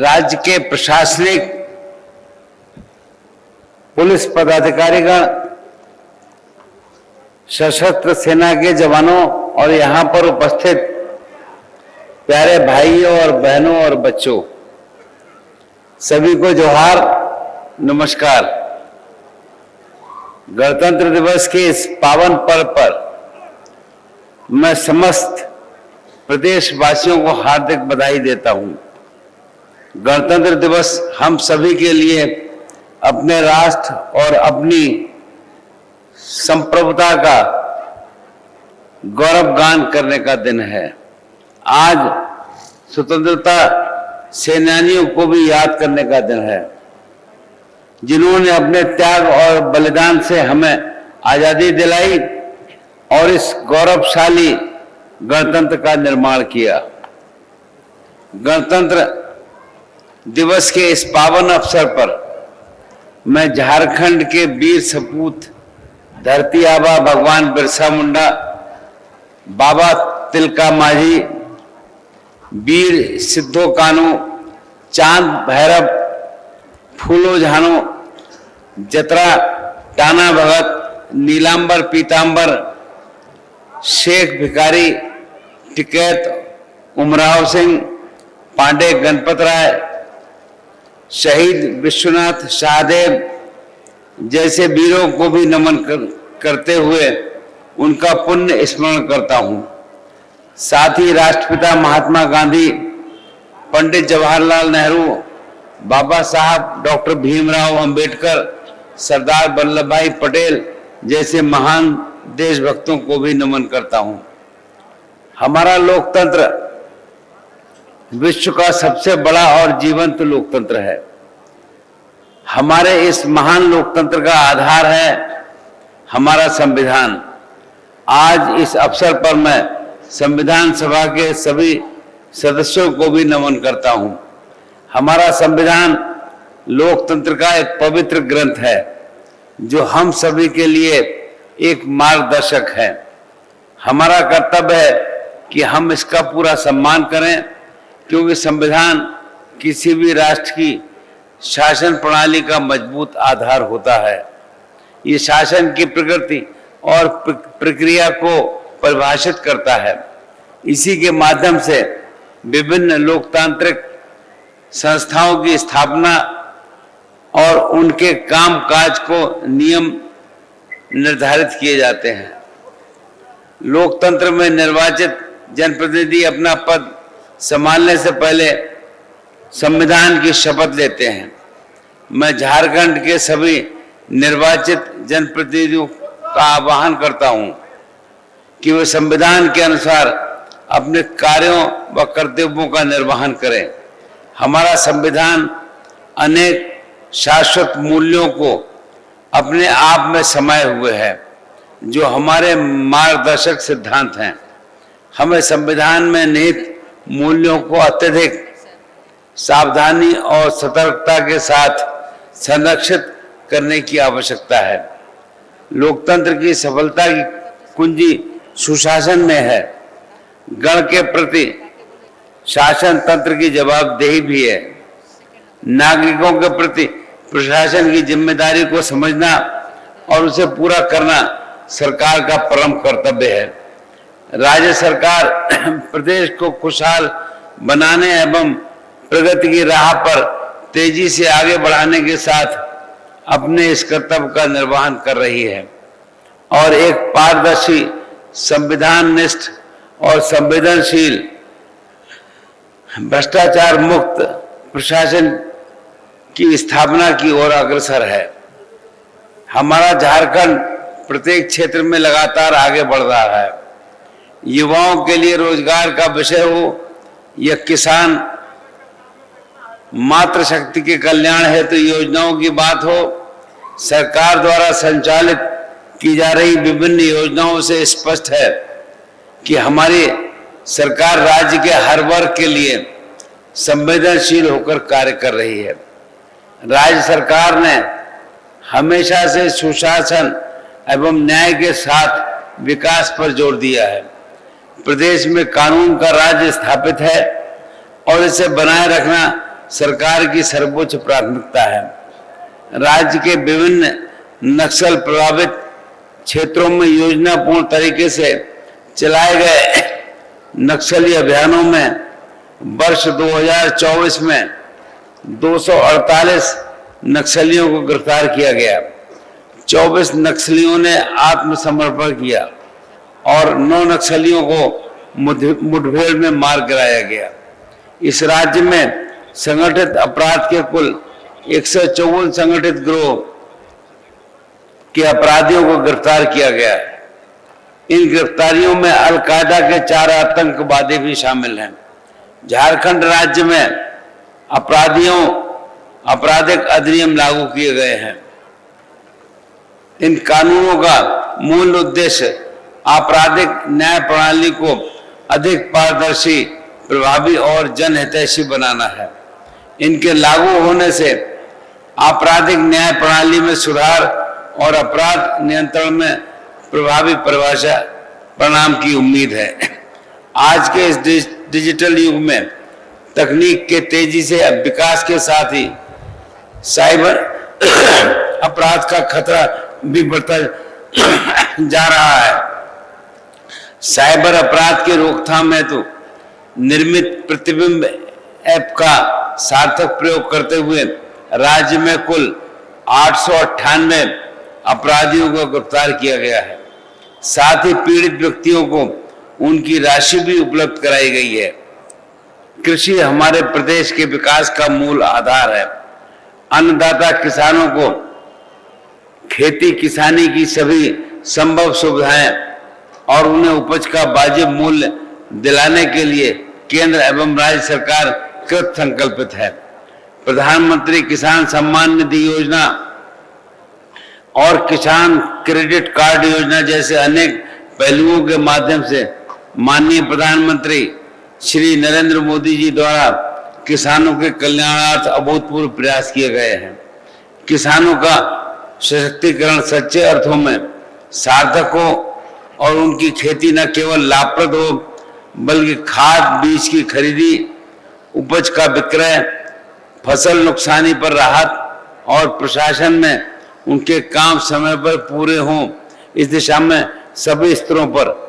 राज्य के प्रशासनिक पुलिस पदाधिकारीगण, सशस्त्र सेना के जवानों और यहां पर उपस्थित प्यारे भाइयों और बहनों और बच्चों, सभी को जोहार, नमस्कार। गणतंत्र दिवस के इस पावन पर्व पर मैं समस्त प्रदेशवासियों को हार्दिक बधाई देता हूं। गणतंत्र दिवस हम सभी के लिए अपने राष्ट्र और अपनी संप्रभुता का गौरवगान करने का दिन है। आज स्वतंत्रता सेनानियों को भी याद करने का दिन है, जिन्होंने अपने त्याग और बलिदान से हमें आजादी दिलाई और इस गौरवशाली गणतंत्र का निर्माण किया। गणतंत्र दिवस के इस पावन अवसर पर मैं झारखंड के वीर सपूत धरती आबा भगवान बिरसा मुंडा, बाबा तिलका मांझी, वीर सिद्धो कान्हू, चांद भैरव, फूलो झानो, जतरा टाना भगत, नीलांबर पीतांबर, शेख भिखारी, टिकैत उमराव सिंह, पांडे गणपत राय, शहीद विश्वनाथ शाहदेव जैसे वीरों को भी नमन करते हुए उनका पुण्य स्मरण करता हूं। साथ ही राष्ट्रपिता महात्मा गांधी, पंडित जवाहरलाल नेहरू, बाबा साहब डॉक्टर भीमराव अंबेडकर, सरदार वल्लभ भाई पटेल जैसे महान देशभक्तों को भी नमन करता हूं। हमारा लोकतंत्र विश्व का सबसे बड़ा और जीवंत लोकतंत्र है। हमारे इस महान लोकतंत्र का आधार है हमारा संविधान। आज इस अवसर पर मैं संविधान सभा के सभी सदस्यों को भी नमन करता हूं। हमारा संविधान लोकतंत्र का एक पवित्र ग्रंथ है, जो हम सभी के लिए एक मार्गदर्शक है। हमारा कर्तव्य है कि हम इसका पूरा सम्मान करें, क्योंकि संविधान किसी भी राष्ट्र की शासन प्रणाली का मजबूत आधार होता है। ये शासन की प्रकृति और प्रक्रिया को परिभाषित करता है। इसी के माध्यम से विभिन्न लोकतांत्रिक संस्थाओं की स्थापना और उनके कामकाज को नियम निर्धारित किए जाते हैं। लोकतंत्र में निर्वाचित जनप्रतिनिधि अपना पद संभालने से पहले संविधान की शपथ लेते हैं। मैं झारखंड के सभी निर्वाचित जनप्रतिनिधियों का आह्वान करता हूं कि वे संविधान के अनुसार अपने कार्यों व कर्तव्यों का निर्वहन करें। हमारा संविधान अनेक शाश्वत मूल्यों को अपने आप में समाये हुए है, जो हमारे मार्गदर्शक सिद्धांत हैं। हमें संविधान में निहित मूल्यों को अत्यधिक सावधानी और सतर्कता के साथ संरक्षित करने की आवश्यकता है। लोकतंत्र की सफलता की कुंजी सुशासन में है। गण के प्रति शासन तंत्र की जवाबदेही भी है। नागरिकों के प्रति प्रशासन की जिम्मेदारी को समझना और उसे पूरा करना सरकार का परम कर्तव्य है। राज्य सरकार प्रदेश को खुशहाल बनाने एवं प्रगति की राह पर तेजी से आगे बढ़ाने के साथ अपने इस कर्तव्य का निर्वहन कर रही है और एक पारदर्शी, संविधान निष्ठ और संवेदनशील, भ्रष्टाचार मुक्त प्रशासन की स्थापना की ओर अग्रसर है। हमारा झारखंड प्रत्येक क्षेत्र में लगातार आगे बढ़ रहा है। युवाओं के लिए रोजगार का विषय हो या किसान, मातृशक्ति के कल्याण हेतु योजनाओं की बात हो, सरकार द्वारा संचालित की जा रही विभिन्न योजनाओं से स्पष्ट है कि हमारी सरकार राज्य के हर वर्ग के लिए संवेदनशील होकर कार्य कर रही है। राज्य सरकार ने हमेशा से सुशासन एवं न्याय के साथ विकास पर जोर दिया है। प्रदेश में कानून का राज स्थापित है और इसे बनाए रखना सरकार की सर्वोच्च प्राथमिकता है। राज्य के विभिन्न नक्सल प्रभावित क्षेत्रों में योजनापूर्ण तरीके से चलाए गए नक्सली अभियानों में वर्ष 2024 में 248 नक्सलियों को गिरफ्तार किया गया। 24 नक्सलियों ने आत्मसमर्पण किया और 9 नक्सलियों को मुठभेड़ में मार गिराया गया। इस राज्य में संगठित अपराध के कुल 154 संगठित गिरोह के अपराधियों को गिरफ्तार किया गया है। इन गिरफ्तारियों में अलकायदा के 4 आतंकवादी भी शामिल हैं। झारखंड राज्य में आपराधिक अधिनियम लागू किए गए हैं। इन कानूनों का मूल उद्देश्य आपराधिक न्याय प्रणाली को अधिक पारदर्शी, प्रभावी और जनहितैषी बनाना है। इनके लागू होने से आपराधिक न्याय प्रणाली में सुधार और अपराध नियंत्रण में प्रभावी परिणाम की उम्मीद है। आज के इस डिजिटल युग में तकनीक के तेजी से विकास के साथ ही साइबर अपराध का खतरा भी बढ़ता जा रहा है। साइबर अपराध की रोकथाम हेतु निर्मित प्रतिबिंब ऐप का सार्थक प्रयोग करते हुए राज्य में कुल 898 अपराधियों को गिरफ्तार किया गया है। साथ ही पीड़ित व्यक्तियों को उनकी राशि भी उपलब्ध कराई गई है। कृषि हमारे प्रदेश के विकास का मूल आधार है। अन्नदाता किसानों को खेती किसानी की सभी संभव सुविधाएं और उन्हें उपज का वाजिब मूल्य दिलाने के लिए केंद्र एवं राज्य सरकार कृत संकल्पित है। प्रधानमंत्री किसान सम्मान निधि योजना और किसान क्रेडिट कार्ड योजना जैसे अनेक पहलुओं के माध्यम से माननीय प्रधानमंत्री श्री नरेंद्र मोदी जी द्वारा किसानों के कल्याणार्थ अभूतपूर्व प्रयास किए गए हैं। किसानों का सशक्तिकरण सच्चे अर्थों में सार्थक हो और उनकी खेती न केवल लाभप्रद हो बल्कि खाद बीज की खरीदी, उपज का विक्रय, फसल नुकसानी पर राहत और प्रशासन में उनके काम समय पर पूरे हों, इस दिशा में सभी स्तरों पर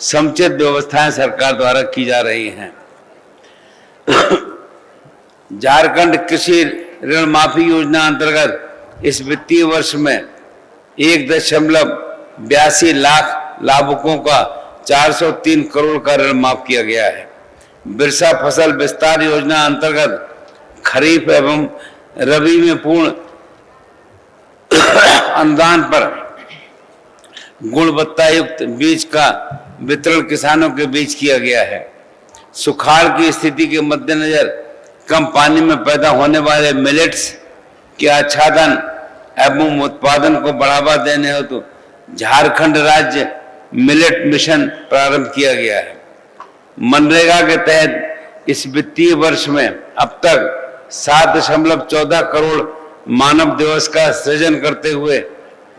समुचित व्यवस्थाएं सरकार द्वारा की जा रही हैं। झारखंड कृषि ऋण माफी योजना अंतर्गत इस वित्तीय वर्ष में 1.82 लाख लाभुकों का 403 करोड़ का ऋण माफ किया गया है। बिरसा फसल विस्तार योजना अंतर्गत खरीफ एवं रबी में पूर्ण अनुदान पर गुणवत्ता युक्त बीज का वितरण किसानों के बीच किया गया है। सुखाड़ की स्थिति के मद्देनजर कम पानी में पैदा होने वाले मिलेट्स के आच्छादन एवं उत्पादन को बढ़ावा देने हेतु झारखंड राज्य मिलेट मिशन प्रारंभ किया गया है। मनरेगा के तहत इस वित्तीय वर्ष में अब तक 7.14 करोड़ मानव दिवस का सृजन करते हुए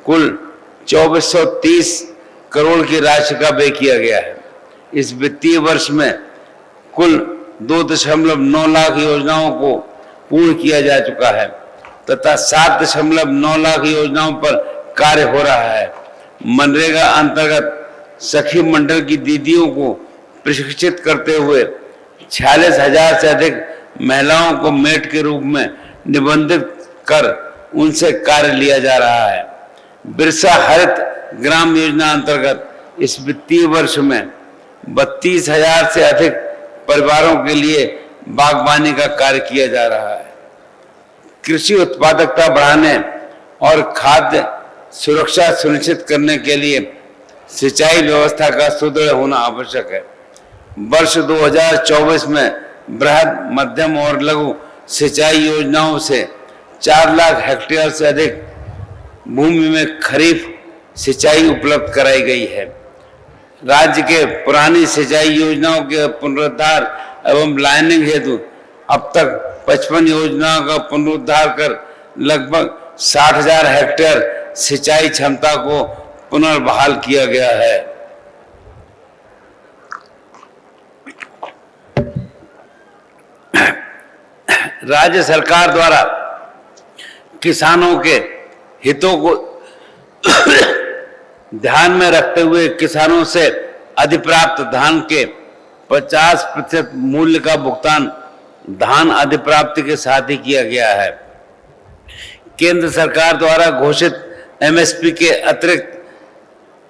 कुल 2430 करोड़ की राशि का व्यय किया गया है। इस वित्तीय वर्ष में कुल 2.9 लाख योजनाओं को पूर्ण किया जा चुका है तथा 7.9 लाख योजनाओं पर कार्य हो रहा है। मनरेगा अंतर्गत सखी मंडल की दीदियों को प्रशिक्षित करते हुए 46,000 से अधिक महिलाओं को मेट के रूप में निबंधित कर उनसे कार्य लिया जा रहा है। बिरसा हरित ग्राम योजना अंतर्गत इस वित्तीय वर्ष में 32,000 से अधिक परिवारों के लिए बागवानी का कार्य किया जा रहा है। कृषि उत्पादकता बढ़ाने और खाद्य सुरक्षा सुनिश्चित करने के लिए सिंचाई व्यवस्था का सुदृढ़ होना आवश्यक है। वर्ष 2024 में बृहद, मध्यम और लघु सिंचाई योजनाओं से 4 लाख हेक्टेयर से अधिक भूमि में खरीफ सिंचाई उपलब्ध कराई गई है। राज्य के पुरानी सिंचाई योजनाओं के पुनरुद्धार एवं लाइनिंग हेतु अब तक 55 योजनाओं का पुनरुद्धार कर लगभग 60,000 हेक्टेयर सिंचाई क्षमता को पुनर्बहाल किया गया है। राज्य सरकार द्वारा किसानों के हितों को ध्यान में रखते हुए किसानों से अधिप्राप्त धान के 50% मूल्य का भुगतान धान अधिप्राप्ति के साथ ही किया गया है। केंद्र सरकार द्वारा घोषित एमएसपी के अतिरिक्त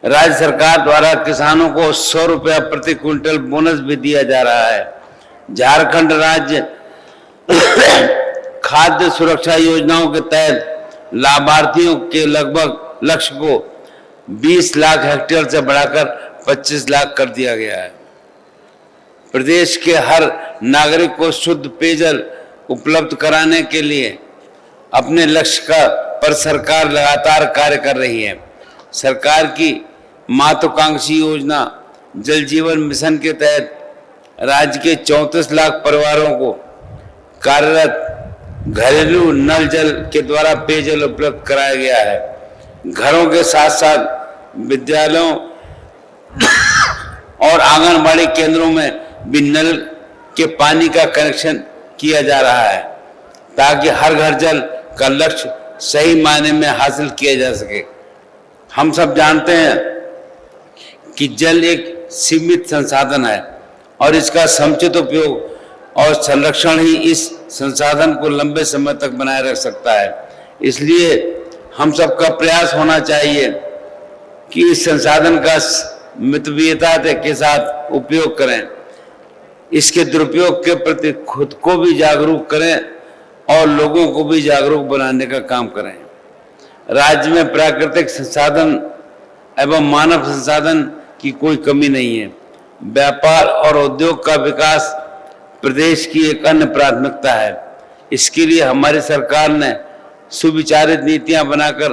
राज्य सरकार द्वारा किसानों को 100 रुपया प्रति क्विंटल बोनस भी दिया जा रहा है। झारखंड राज्य खाद्य सुरक्षा योजनाओं के तहत लाभार्थियों के लगभग लक्ष्य को 20 लाख हेक्टेयर से बढ़ाकर 25 लाख कर दिया गया है। प्रदेश के हर नागरिक को शुद्ध पेयजल उपलब्ध कराने के लिए अपने लक्ष्य पर सरकार लगातार कार्य कर रही है। सरकार की महत्वाकांक्षी योजना जल जीवन मिशन के तहत राज्य के 34 लाख परिवारों को कार्यरत घरेलू नल जल के द्वारा पेयजल उपलब्ध कराया गया है। घरों के साथ साथ विद्यालयों और आंगनबाड़ी केंद्रों में भी नल के पानी का कनेक्शन किया जा रहा है ताकि हर घर जल का लक्ष्य सही मायने में हासिल किया जा सके। हम सब जानते हैं कि जल एक सीमित संसाधन है और इसका समुचित उपयोग और संरक्षण ही इस संसाधन को लंबे समय तक बनाए रख सकता है। इसलिए हम सबका प्रयास होना चाहिए कि इस संसाधन का मितव्ययिता के साथ उपयोग करें, इसके दुरुपयोग के प्रति खुद को भी जागरूक करें और लोगों को भी जागरूक बनाने का काम करें। राज्य में प्राकृतिक संसाधन एवं मानव संसाधन की कोई कमी नहीं है। व्यापार और उद्योग का विकास प्रदेश की एक अन्य प्राथमिकता है। इसके लिए हमारी सरकार ने सुविचारित नीतियां बनाकर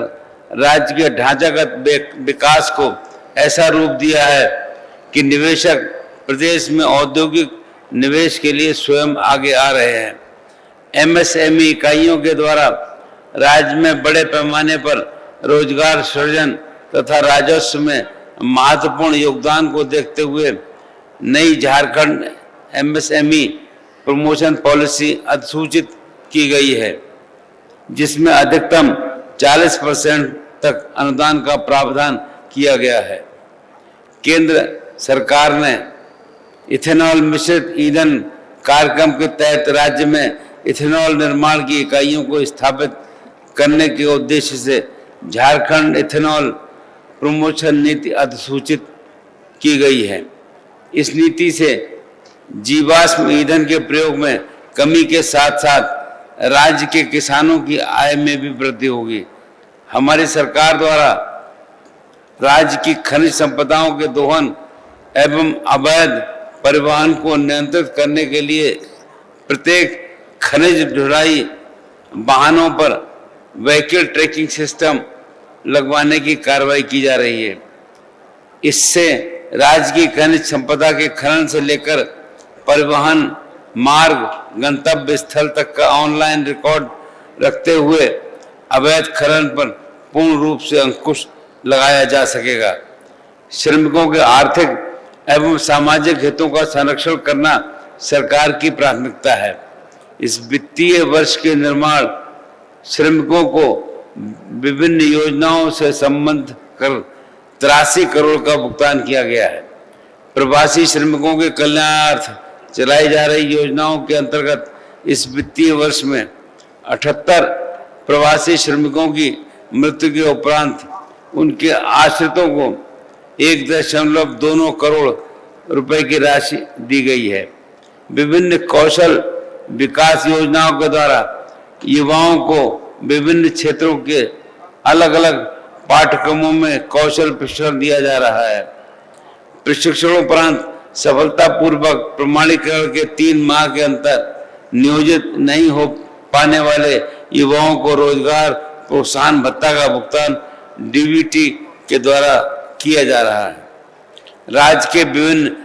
राज्य के ढांचागत विकास को ऐसा रूप दिया है कि निवेशक प्रदेश में औद्योगिक निवेश के लिए स्वयं आगे आ रहे हैं। एमएसएमई इकाइयों के द्वारा राज्य में बड़े पैमाने पर रोजगार सृजन तथा राजस्व में महत्वपूर्ण योगदान को देखते हुए नई झारखंड एमएसएमई प्रमोशन पॉलिसी अधिसूचित की गई है, जिसमें अधिकतम 40% तक अनुदान का प्रावधान किया गया है। केंद्र सरकार ने इथेनॉल मिश्रित ईंधन कार्यक्रम के तहत राज्य में इथेनॉल निर्माण की इकाइयों को स्थापित करने के उद्देश्य से झारखंड इथेनॉल प्रमोशन नीति अधिसूचित की गई है। इस नीति से जीवाश्म ईंधन के प्रयोग में कमी के साथ साथ राज्य के किसानों की आय में भी वृद्धि होगी। हमारी सरकार द्वारा राज्य की खनिज संपदाओं के दोहन एवं अवैध परिवहन को नियंत्रित करने के लिए प्रत्येक खनिज ढुलाई वाहनों पर व्हीकल ट्रैकिंग सिस्टम लगवाने की कार्रवाई की जा रही है। इससे राज्य की खनिज संपदा के खनन से लेकर परिवहन मार्ग गंतव्य स्थल तक का ऑनलाइन रिकॉर्ड रखते हुए अवैध खनन पर पूर्ण रूप से अंकुश लगाया जा सकेगा। श्रमिकों के आर्थिक एवं सामाजिक हितों का संरक्षण करना सरकार की प्राथमिकता है। इस वित्तीय वर्ष के निर्माण श्रमिकों को विभिन्न योजनाओं से संबंध कर 83 करोड़ का भुगतान किया गया है। प्रवासी श्रमिकों के कल्याणार्थ चलाई जा रही योजनाओं के अंतर्गत इस वित्तीय वर्ष में 78 प्रवासी श्रमिकों की मृत्यु के उपरांत उनके आश्रितों को 1.2 करोड़ रुपए की राशि दी गई है। विभिन्न कौशल विकास योजनाओं के द्वारा युवाओं को विभिन्न क्षेत्रों के अलग अलग पाठ्यक्रमों में कौशल प्रशिक्षण दिया जा रहा है। प्रशिक्षणोपरांत सफलतापूर्वक प्रमाणीकरण के 3 माह के अंतर नियोजित नहीं हो पाने वाले युवाओं को रोजगार प्रोत्साहन भत्ता का भुगतान डीबीटी के द्वारा किया जा रहा है। राज्य के विभिन्न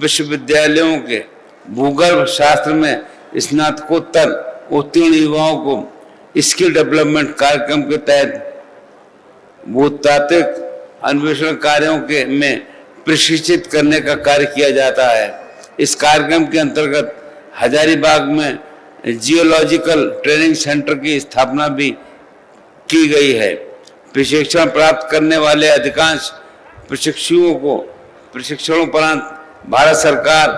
विश्वविद्यालयों के भूगर्भ शास्त्र में स्नातकोत्तर उत्तीर्ण युवाओं को स्किल डेवलपमेंट कार्यक्रम के तहत भूतात्विक अन्वेषण कार्यों के में प्रशिक्षित करने का कार्य किया जाता है। इस कार्यक्रम के अंतर्गत हजारीबाग में जियोलॉजिकल ट्रेनिंग सेंटर की स्थापना भी की गई है। प्रशिक्षण प्राप्त करने वाले अधिकांश प्रशिक्षुओं को प्रशिक्षणोपरांत भारत सरकार,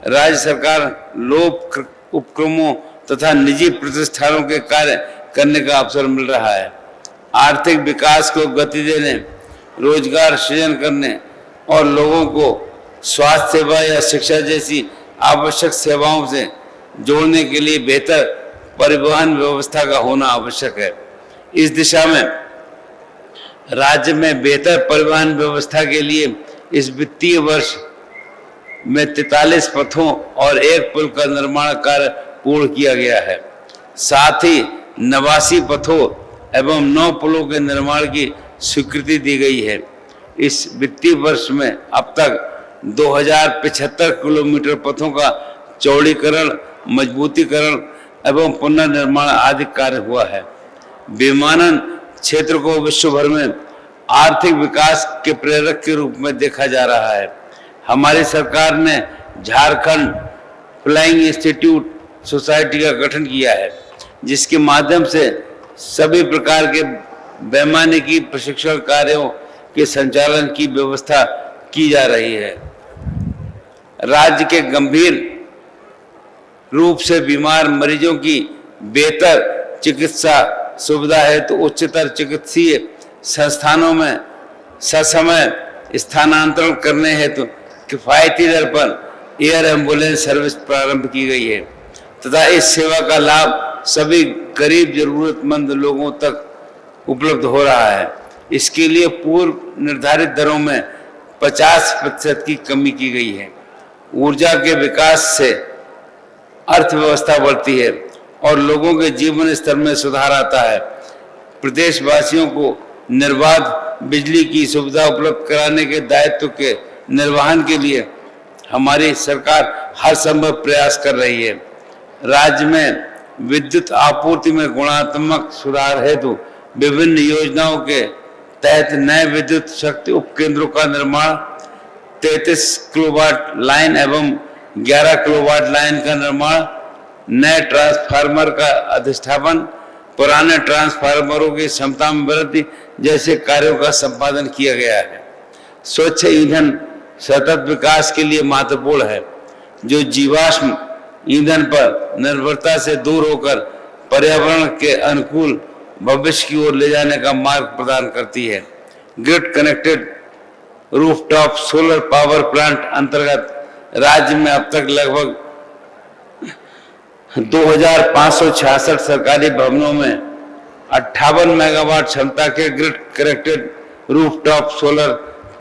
राज्य सरकार, लोक उपक्रमों तथा निजी प्रतिष्ठानों के कार्य करने का अवसर मिल रहा है। आर्थिक विकास को गति देने, रोजगार सृजन करने और लोगों को स्वास्थ्य सेवा या शिक्षा जैसी आवश्यक सेवाओं से जोड़ने के लिए बेहतर परिवहन व्यवस्था का होना आवश्यक है। इस दिशा में राज्य में बेहतर परिवहन व्यवस्था के लिए इस वित्तीय वर्ष में 43 पथों और एक पुल का निर्माण कार्य पूर्ण किया गया है। साथ ही 89 पथों एवं 9 पुलों के निर्माण की स्वीकृति दी गई है। इस वित्तीय वर्ष में अब तक 2075 किलोमीटर पथों का चौड़ीकरण, मजबूतीकरण एवं पुनर्निर्माण आदि कार्य हुआ है। विमानन क्षेत्र को विश्व भर में आर्थिक विकास के प्रेरक के रूप में देखा जा रहा है। हमारी सरकार ने झारखंड फ्लाइंग इंस्टीट्यूट सोसाइटी का गठन किया है, जिसके माध्यम से सभी प्रकार के वैमानिकी प्रशिक्षण कार्यों के संचालन की व्यवस्था की जा रही है। राज्य के गंभीर रूप से बीमार मरीजों की बेहतर चिकित्सा सुविधा हेतु उच्चतर चिकित्सीय संस्थानों में ससमय स्थानांतरण करने हेतु किफायती दर पर एयर एम्बुलेंस सर्विस प्रारंभ की गई है तथा इस सेवा का लाभ सभी गरीब जरूरतमंद लोगों तक उपलब्ध हो रहा है। इसके लिए पूर्व निर्धारित दरों में 50% की कमी की गई है। ऊर्जा के विकास से अर्थव्यवस्था बढ़ती है और लोगों के जीवन स्तर में सुधार आता है। प्रदेशवासियों को निर्बाध बिजली की सुविधा उपलब्ध कराने के दायित्व के निर्वहन के लिए हमारी सरकार हर संभव प्रयास कर रही है। राज्य में विद्युत आपूर्ति में गुणात्मक सुधार हेतु विभिन्न योजनाओं के तहत नए विद्युत शक्ति उपकेंद्रों का निर्माण, 33 किलोवाट लाइन एवं 11 किलोवाट लाइन का निर्माण, नए ट्रांसफार्मर का अधिष्ठापन, पुराने ट्रांसफार्मरों की क्षमता में वृद्धि जैसे कार्यों का संपादन किया गया है। स्वच्छ ईंधन सतत विकास के लिए महत्वपूर्ण है, जो जीवाश्म ईंधन पर निर्भरता से दूर होकर पर्यावरण के अनुकूल भविष्य की ओर ले जाने का मार्ग प्रदान करती है। Grid connected rooftop solar power plant अंतर्गत राज्य में अब तक लगभग 2566 सरकारी भवनों में 58 मेगावाट क्षमता के grid connected rooftop solar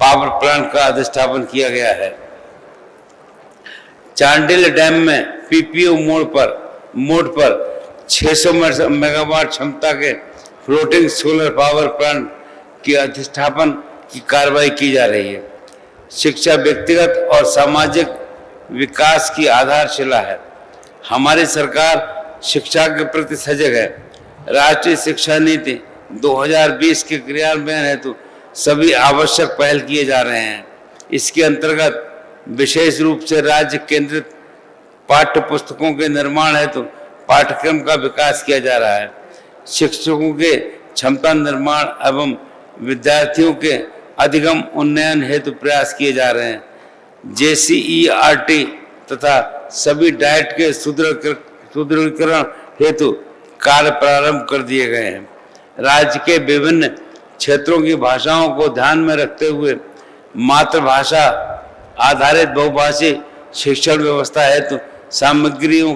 power plant का अधिष्ठापन किया गया है। चांडिल डैम में पीपीओ मोड पर 600 मेगावाट क्षमता के फ्लोटिंग सोलर पावर प्लांट के अधिष्ठापन की कार्रवाई की जा रही है। शिक्षा व्यक्तिगत और सामाजिक विकास की आधारशिला है। हमारी सरकार शिक्षा के प्रति सजग है। राष्ट्रीय शिक्षा नीति 2020 के क्रियान्वयन हेतु सभी आवश्यक पहल किए जा रहे हैं। इसके अंतर्गत विशेष रूप से राज्य केंद्रित पाठ्य पुस्तकों के निर्माण हेतु पाठ्यक्रम का विकास किया जा रहा है। शिक्षकों के क्षमता निर्माण एवं विद्यार्थियों के अधिगम उन्नयन हेतु प्रयास किए जा रहे हैं। JCERT तथा सभी डाइट के सुदृढ़ीकरण हेतु कार्य प्रारंभ कर दिए गए हैं। राज्य के विभिन्न क्षेत्रों की भाषाओं को ध्यान में रखते हुए मातृभाषा आधारित बहुभाषी शिक्षण व्यवस्था हेतु सामग्रियों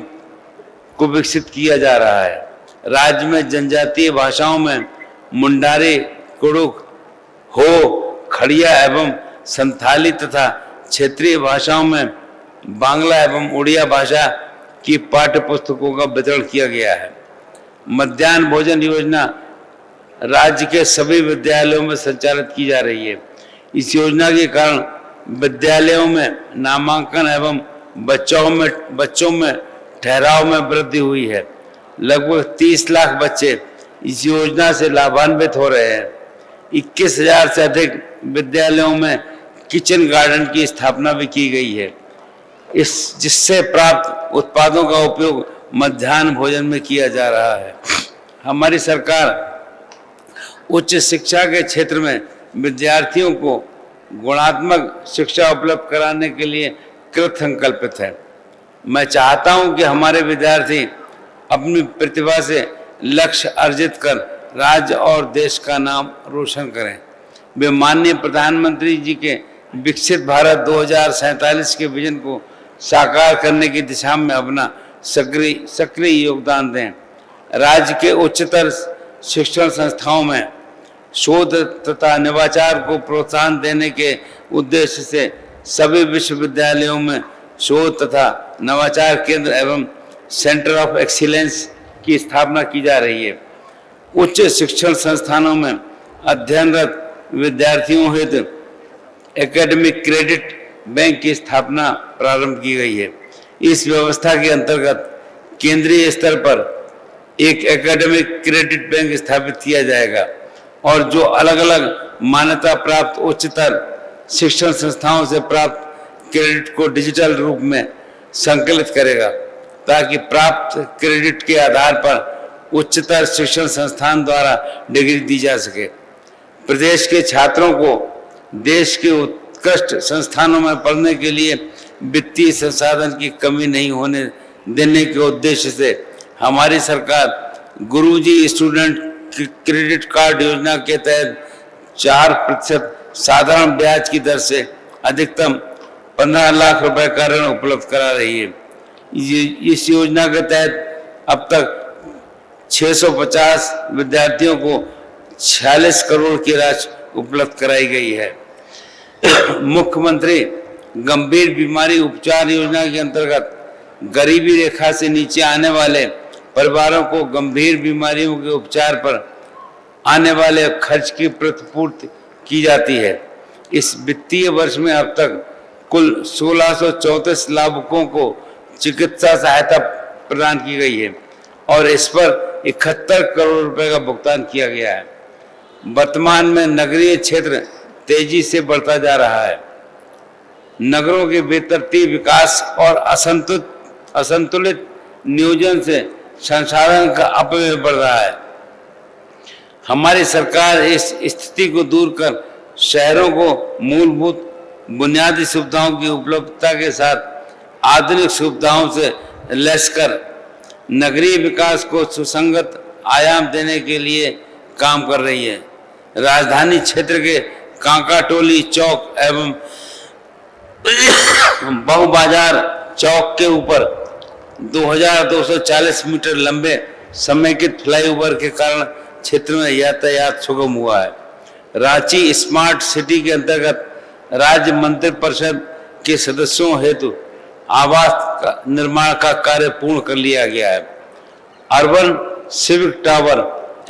को विकसित किया जा रहा है। राज्य में जनजातीय भाषाओं में मुंडारी, कुड़ुक, हो, खड़िया एवं संथाली तथा क्षेत्रीय भाषाओं में बांग्ला एवं उड़िया भाषा की पाठ्य पुस्तकों का वितरण किया गया है। मध्याह्न भोजन योजना राज्य के सभी विद्यालयों में संचालित की जा रही है। इस योजना के कारण विद्यालयों में नामांकन एवं बच्चों में ठहराव में वृद्धि हुई है। लगभग 30 लाख बच्चे इस योजना से लाभान्वित हो रहे हैं। 21,000 से अधिक विद्यालयों में किचन गार्डन की स्थापना भी की गई है। जिससे प्राप्त उत्पादों का उपयोग मध्याह्न भोजन में किया जा रहा है। हमारी सरकार उच्च शिक्षा के क्षेत्र में विद्यार्थियों को गुणात्मक शिक्षा उपलब्ध कराने के लिए कृत संकल्पित है। मैं चाहता हूं कि हमारे विद्यार्थी अपनी प्रतिभा से लक्ष्य अर्जित कर राज्य और देश का नाम रोशन करें। वे माननीय प्रधानमंत्री जी के विकसित भारत 2047 के विजन को साकार करने की दिशा में अपना सक्रिय योगदान दें। राज्य के उच्चतर शिक्षण संस्थाओं में शोध तथा नवाचार को प्रोत्साहन देने के उद्देश्य से सभी विश्वविद्यालयों में शोध तथा नवाचार केंद्र एवं सेंटर ऑफ एक्सीलेंस की स्थापना की जा रही है। उच्च शिक्षण संस्थानों में अध्ययनरत विद्यार्थियों हेतु एकेडमिक क्रेडिट बैंक की स्थापना प्रारंभ की गई है। इस व्यवस्था के अंतर्गत केंद्रीय स्तर पर एक एकेडमिक क्रेडिट बैंक स्थापित किया जाएगा और जो अलग अलग मान्यता प्राप्त उच्चतर शिक्षण संस्थाओं से प्राप्त क्रेडिट को डिजिटल रूप में संकलित करेगा, ताकि प्राप्त क्रेडिट के आधार पर उच्चतर शिक्षण संस्थान द्वारा डिग्री दी जा सके। प्रदेश के छात्रों को देश के उत्कृष्ट संस्थानों में पढ़ने के लिए वित्तीय संसाधन की कमी नहीं होने देने के उद्देश्य से हमारी सरकार गुरुजी स्टूडेंट क्रेडिट कार्ड योजना के तहत 4% साधारण ब्याज की दर से अधिकतम 15 लाख रुपए का ऋण उपलब्ध करा रही है। इस योजना के तहत अब तक 650 विद्यार्थियों को 46 करोड़ की राशि उपलब्ध कराई गई है। मुख्यमंत्री गंभीर बीमारी उपचार योजना के अंतर्गत गरीबी रेखा से नीचे आने वाले परिवारों को गंभीर बीमारियों के उपचार पर आने वाले खर्च की प्रतिपूर्ति की जाती है। इस वित्तीय वर्ष में अब तक कुल 1634 लाभुकों को चिकित्सा सहायता प्रदान की गई है और इस पर 71 करोड़ रुपए का भुगतान किया गया है। वर्तमान में नगरीय क्षेत्र तेजी से बढ़ता जा रहा है। नगरों के बेतरतीब विकास और असंतुलित नियोजन से संसाधन का अपव्यय बढ़ रहा है। हमारी सरकार इस स्थिति को दूर कर शहरों को मूलभूत बुनियादी सुविधाओं की उपलब्धता के साथ आधुनिक सुविधाओं से लैस कर नगरीय विकास को सुसंगत आयाम देने के लिए काम कर रही है। राजधानी क्षेत्र के कांकाटोली चौक एवं बहु बाजार चौक के ऊपर 2240 मीटर लंबे समेकित फ्लाईओवर के कारण क्षेत्र में यातायात सुगम हुआ है। रांची स्मार्ट सिटी के अंतर्गत राज्य मंत्रिपरिषद के सदस्यों हेतु आवास का निर्माण का कार्य पूर्ण कर लिया गया है। अर्बन सिविक टावर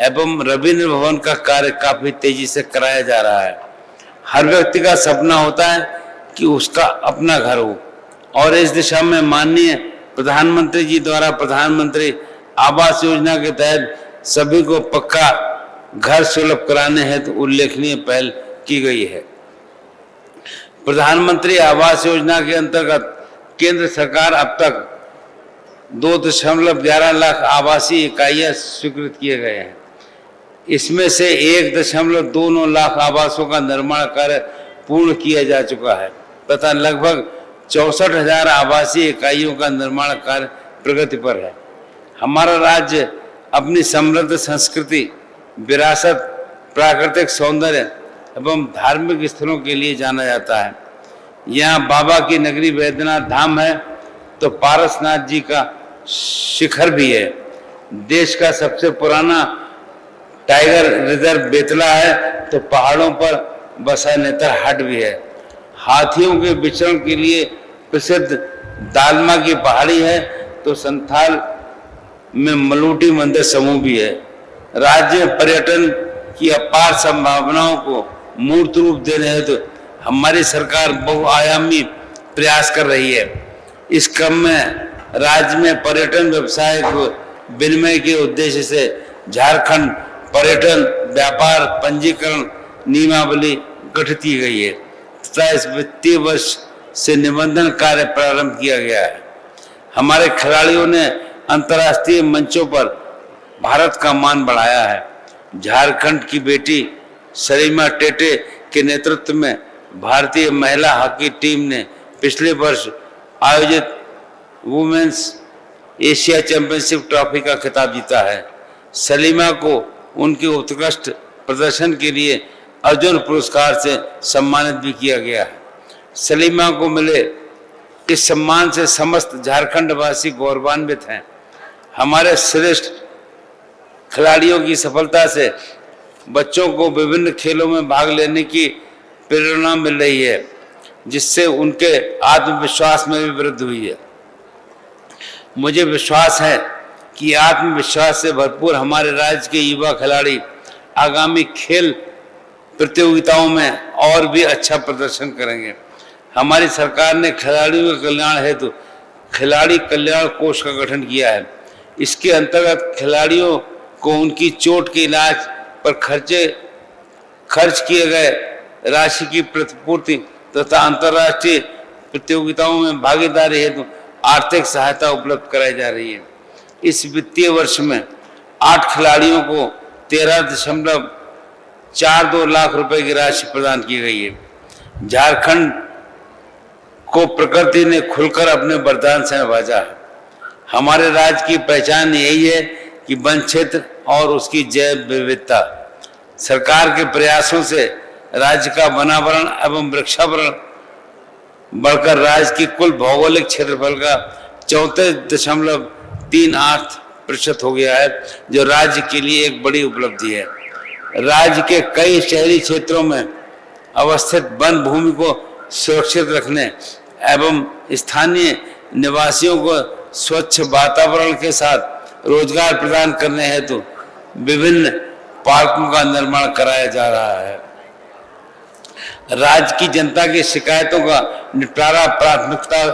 एवं रविंद्र भवन का कार्य काफी तेजी से कराया जा रहा है। हर व्यक्ति का सपना होता है कि उसका अपना घर हो और इस दिशा में माननीय प्रधानमंत्री जी द्वारा प्रधानमंत्री आवास योजना के तहत सभी को पक्का घर सुलभ कराने हेतु उल्लेखनीय पहल की गई है। प्रधानमंत्री आवास योजना के अंतर्गत केंद्र सरकार अब तक 2.11 लाख आवासीय इकाइयां स्वीकृत किए गए हैं। इसमें से 1.29 लाख आवासों का निर्माण कार्य पूर्ण किया जा चुका है तथा लगभग 64,000 आवासीय इकाइयों का निर्माण कार्य प्रगति पर है। हमारा राज्य अपनी समृद्ध संस्कृति, विरासत, प्राकृतिक सौंदर्य एवं धार्मिक स्थलों के लिए जाना जाता है। यहाँ बाबा की नगरी वैद्यनाथ धाम है तो पारसनाथ जी का शिखर भी है। देश का सबसे पुराना टाइगर रिजर्व बेतला है तो पहाड़ों पर बसा नेतरहाट भी है। हाथियों के विचरण के लिए प्रसिद्ध दालमा की पहाड़ी है तो संथाल में मलूटी मंदिर समूह भी है। राज्य में पर्यटन की अपार संभावनाओं को मूर्त रूप देने हेतु हमारी सरकार बहुआयामी प्रयास कर रही है। इस क्रम में राज्य में पर्यटन व्यवसाय को विनिमय के उद्देश्य से झारखंड पर्यटन व्यापार पंजीकरण नियमावली गठित की गई है तथा इस वित्तीय वर्ष से निबंधन कार्य प्रारंभ किया गया है। हमारे खिलाड़ियों ने अंतर्राष्ट्रीय मंचों पर भारत का मान बढ़ाया है। झारखंड की बेटी सलीमा टेटे के नेतृत्व में भारतीय महिला हॉकी टीम ने पिछले वर्ष आयोजित वुमेन्स एशिया चैंपियनशिप ट्रॉफी का खिताब जीता है। सलीमा को उनके उत्कृष्ट प्रदर्शन के लिए अर्जुन पुरस्कार से सम्मानित भी किया गया है। सलीमा को मिले इस सम्मान से समस्त झारखंड वासी गौरवान्वित हैं। हमारे श्रेष्ठ खिलाड़ियों की सफलता से बच्चों को विभिन्न खेलों में भाग लेने की प्रेरणा मिल रही है, जिससे उनके आत्मविश्वास में भी वृद्धि हुई है। मुझे विश्वास है कि आत्मविश्वास से भरपूर हमारे राज्य के युवा खिलाड़ी आगामी खेल प्रतियोगिताओं में और भी अच्छा प्रदर्शन करेंगे। हमारी सरकार ने खिलाड़ियों के कल्याण हेतु खिलाड़ी कल्याण कोष का गठन किया है। इसके अंतर्गत खिलाड़ियों को उनकी चोट के इलाज पर खर्च किए गए राशि की प्रतिपूर्ति तथा अंतर्राष्ट्रीय प्रतियोगिताओं में भागीदारी हेतु आर्थिक सहायता उपलब्ध कराई जा रही है। इस वित्तीय वर्ष में 8 खिलाड़ियों को 13.42 लाख रुपए की राशि प्रदान की गई है। झारखंड को प्रकृति ने खुलकर अपने वरदान से नवाजा है। हमारे राज्य की पहचान यही है कि वन क्षेत्र और उसकी जैव विविधता। सरकार के प्रयासों से राज्य का वनावरण एवं वृक्षावरण बढ़कर राज्य की कुल भौगोलिक क्षेत्रफल का 34.38% हो गया है, जो राज्य के लिए एक बड़ी उपलब्धि है। राज्य के कई शहरी क्षेत्रों में अवस्थित वन भूमि को सुरक्षित रखने एवं स्थानीय निवासियों को स्वच्छ वातावरण के साथ रोजगार प्रदान करने हेतु विभिन्न पार्कों का निर्माण कराया जा रहा है। राज्य की जनता की शिकायतों का निपटारा प्राथमिकता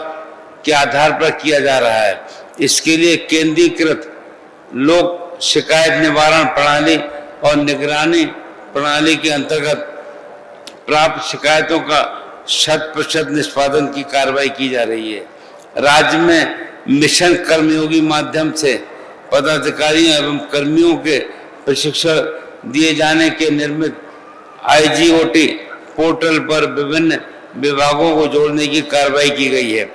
के आधार पर किया जा रहा है। इसके लिए केंद्रीकृत लोक शिकायत निवारण प्रणाली और निगरानी प्रणाली के अंतर्गत प्राप्त शिकायतों का 100% निष्पादन की कार्रवाई की जा रही है। राज्य में मिशन कर्मयोगी माध्यम से पदाधिकारियों एवं कर्मियों के प्रशिक्षण दिए जाने के निर्मित IGOT पोर्टल पर विभिन्न विभागों को जोड़ने की कार्रवाई की गई है।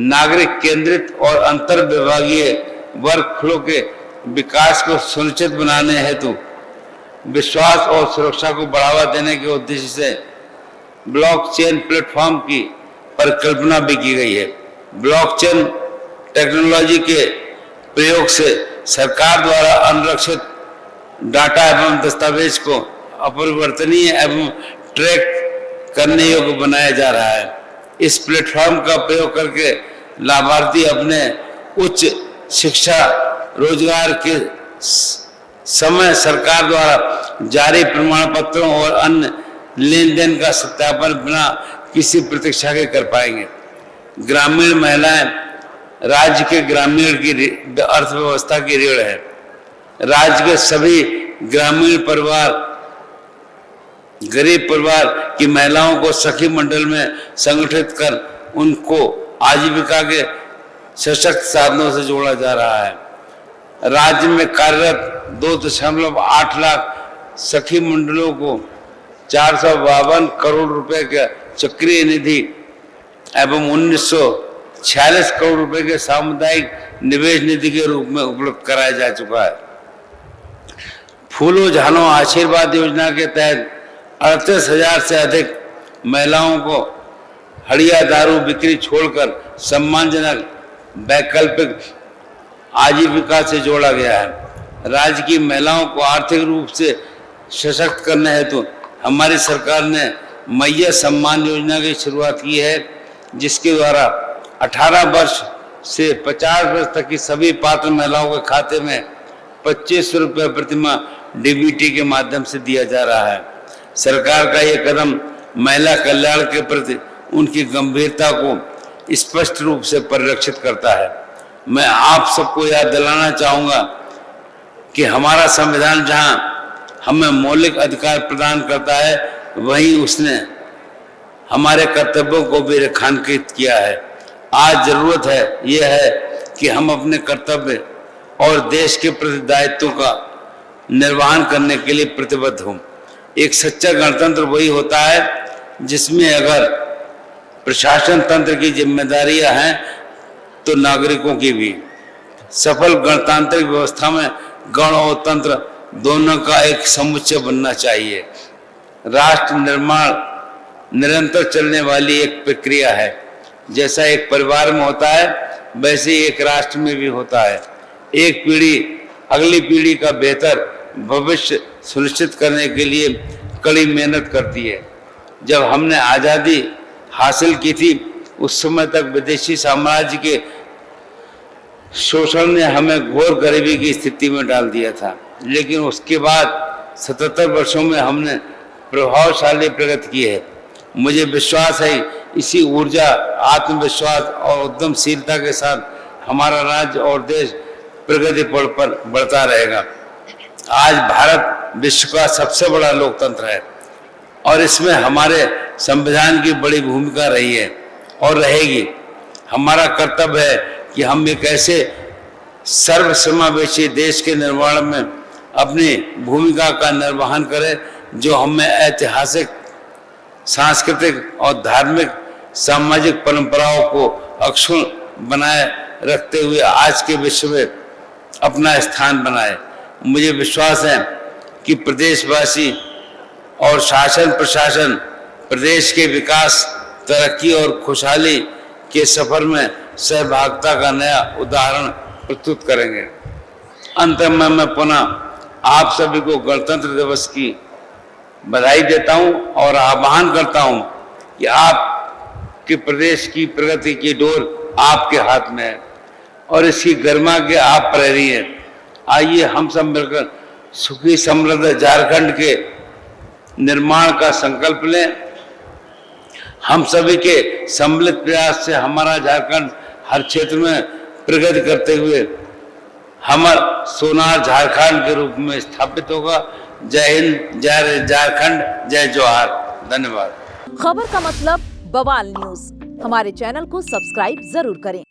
नागरिक केंद्रित और अंतर विभागीय वर्क फ्लो के विकास को सुनिश्चित बनाने हेतु विश्वास और सुरक्षा को बढ़ावा देने के उद्देश्य से ब्लॉकचेन प्लेटफॉर्म की परिकल्पना भी की गई है। ब्लॉकचेन टेक्नोलॉजी के प्रयोग से सरकार द्वारा अनुरक्षित डाटा एवं दस्तावेज को अपरिवर्तनीय एवं ट्रैक करने योग्य बनाया जा रहा है। इस प्लेटफॉर्म का प्रयोग करके लाभार्थी अपने उच्च शिक्षा रोजगार के समय सरकार द्वारा जारी प्रमाण पत्रों और अन्य लेन देन का सत्यापन बिना किसी प्रतीक्षा के कर पाएंगे। ग्रामीण महिलाएं राज्य के ग्रामीण की अर्थव्यवस्था की रीढ़ है। राज्य के सभी ग्रामीण परिवार, गरीब परिवार की महिलाओं को सखी मंडल में संगठित कर उनको आजीविका के सशक्त साधनों से जोड़ा जा रहा है। राज्य में कार्यरत 2.8 लाख सखी मंडलों को 452 करोड़ रुपए का चक्रीय निधि एवं 1946 करोड़ रुपए के सामुदायिक निवेश निधि के रूप में उपलब्ध कराया जा चुका है। फूलों झालों आशीर्वाद योजना के तहत 38,000 से अधिक महिलाओं को हड़िया दारू बिक्री छोड़कर सम्मानजनक वैकल्पिक आजीविका से जोड़ा गया है। राज्य की महिलाओं को आर्थिक रूप से सशक्त करने हेतु हमारी सरकार ने मैया सम्मान योजना की शुरुआत की है, जिसके द्वारा 18 वर्ष से 50 वर्ष तक की सभी पात्र महिलाओं के खाते में 2500 रुपये प्रतिमाह DBT के माध्यम से दिया जा रहा है। सरकार का यह कदम महिला कल्याण के प्रति उनकी गंभीरता को स्पष्ट रूप से परिलक्षित करता है। मैं आप सबको याद दिलाना चाहूँगा कि हमारा संविधान जहाँ हमें मौलिक अधिकार प्रदान करता है, वहीं उसने हमारे कर्तव्यों को भी रेखांकित किया है। आज जरूरत है यह है कि हम अपने कर्तव्य और देश के प्रति दायित्व का निर्वहन करने के लिए प्रतिबद्ध हों। एक सच्चा गणतंत्र वही होता है जिसमें अगर प्रशासन तंत्र की जिम्मेदारियां हैं तो नागरिकों की भी। सफल गणतांत्रिक व्यवस्था में गण और तंत्र दोनों का एक समुच्चय बनना चाहिए। राष्ट्र निर्माण निरंतर चलने वाली एक प्रक्रिया है। जैसा एक परिवार में होता है वैसे ही एक राष्ट्र में भी होता है। एक पीढ़ी अगली पीढ़ी का बेहतर भविष्य सुनिश्चित करने के लिए कड़ी मेहनत करती है। जब हमने आज़ादी हासिल की थी उस समय तक विदेशी साम्राज्य के शोषण ने हमें घोर गरीबी की स्थिति में डाल दिया था, लेकिन उसके बाद 77 वर्षों में हमने प्रभावशाली प्रगति की है। मुझे विश्वास है इसी ऊर्जा, आत्मविश्वास और उद्यमशीलता के साथ हमारा राज्य और देश प्रगति पथ पर बढ़ता रहेगा। आज भारत विश्व का सबसे बड़ा लोकतंत्र है और इसमें हमारे संविधान की बड़ी भूमिका रही है और रहेगी। हमारा कर्तव्य है कि हम एक ऐसे सर्वसमावेशी देश के निर्माण में अपनी भूमिका का निर्वहन करें जो हमें ऐतिहासिक, सांस्कृतिक और धार्मिक सामाजिक परंपराओं को अक्षुण्ण बनाए रखते हुए आज के विश्व में अपना स्थान बनाए। मुझे विश्वास है कि प्रदेशवासी और शासन प्रशासन प्रदेश के विकास, तरक्की और खुशहाली के सफर में सहभागिता का नया उदाहरण प्रस्तुत करेंगे। अंत में मैं पुनः आप सभी को गणतंत्र दिवस की बधाई देता हूं और आह्वान करता हूं कि आपके प्रदेश की प्रगति की डोर आपके हाथ में है और इसकी गरिमा के आप प्रहरी हैं। आइए हम सब मिलकर सुखी समृद्ध झारखंड के निर्माण का संकल्प लें। हम सभी के सम्मिलित प्रयास से हमारा झारखंड हर क्षेत्र में प्रगति करते हुए हमारा सोनार झारखंड के रूप में स्थापित होगा। जय हिंद, जय झारखंड, जय जोहार। धन्यवाद। खबर का मतलब बवाल न्यूज। हमारे चैनल को सब्सक्राइब जरूर करें।